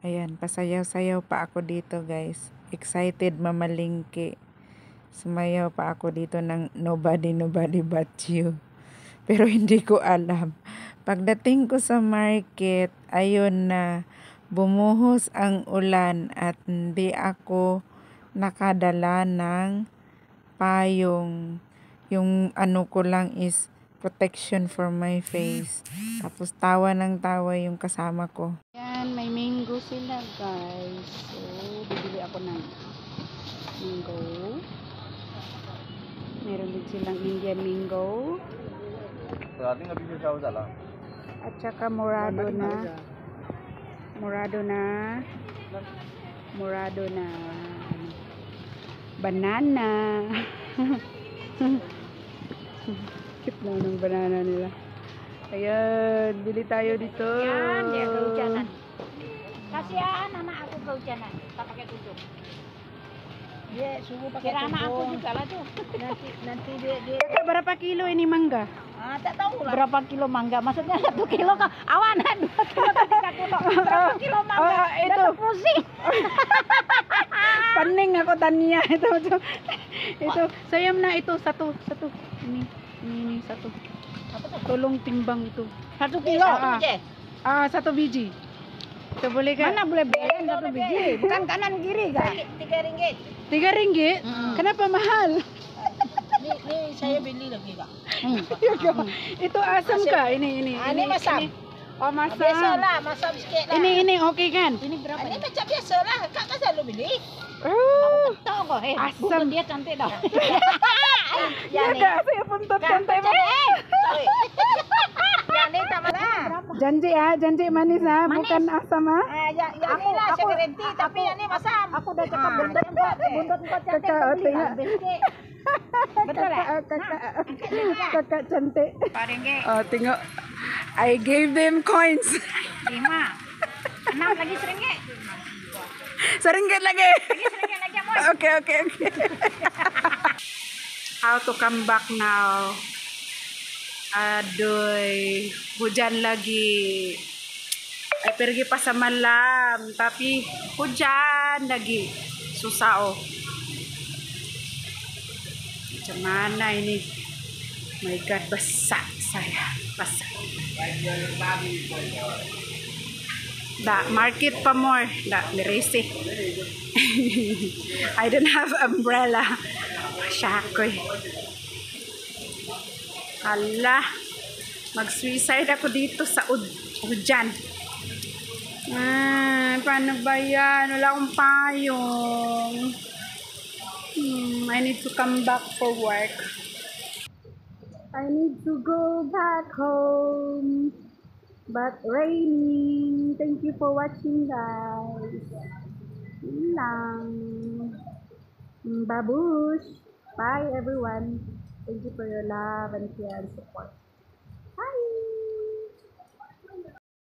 Ayan, pasayaw-sayaw pa ako dito guys. Excited mamalingki. Sumayaw pa ako dito ng Nobody Nobody But You. Pero hindi ko alam. Pagdating ko sa market, ayun na, bumuhos ang ulan at hindi ako nakadala ng payong. Yung ano ko lang is protection for my face. Tapos tawa ng tawa yung kasama ko. Yan, may mango sila guys. So, bibili ako ng mango. Meron din silang Indian mango. At saka morado na. Morado na banana. Cute na ng banana nila. Ayan, bili tayo dito. Yan, dia kehujanan. Kasihan anak aku kehujanan, tak pakai tudung. Dia suruh pakai Kira anak aku tudung. juga lah tuh. Nanti dia Berapa kilo ini mangga? tak tahu lah. Berapa kilo mangga? Maksudnya 1 kilo kah? Awan 2 kilo atau 3 kilo? Berapa kilo mangga? itu. Udah pusing. Pening ako Tania itu. Itu sayang na ito satu. Ini satu. Tolong timbang itu. 1 kilo. Satu biji. Itu boleh kan? Mana boleh beli 1 biji? Bukan kanan kiri kan? RM3. RM3? Kenapa mahal? Ni saya beli lagi kak. Itu asam kah? Ini. Ini masam. Oh, masam. Biasalah, masam sikit lah. Ini oke kan? Ini berapa? Ini macam biasalah. Kak kan selalu beli. Oh, Tahu kok, Asam. bukan dia cantik dah. ya dah, saya pun santai banget. Yang ni tak mana. Janji manis bukan asam Yang ni lah saya garanti. Tapi yang ni masam. Aku udah cakap bundut kok cantik. Kakak, beli tengok. habis sikit. Betul lah. Kakak cantik. RM4. Oh, tengok. I gave them coins. 5. 6 lagi RM1. Seringgit lagi. RM1 lagi amoy. Okay. How to come back now? Aduh, hujan lagi. Ay pergi pa sa malam, tapi hujan lagi. Susah Macam mana ini? My God, basah saya. Basah. Market pa more. Mirisi. I don't have umbrella. Syakoy. Hala. Mag-suicide ako dito sa hujan. Paano ba yan? Wala akong payong. I need to come back for work. I need to go back home. But raining. Thank you for watching, guys. Yun lang. Babush. Bye, everyone. Thank you for your love and care and support. Bye.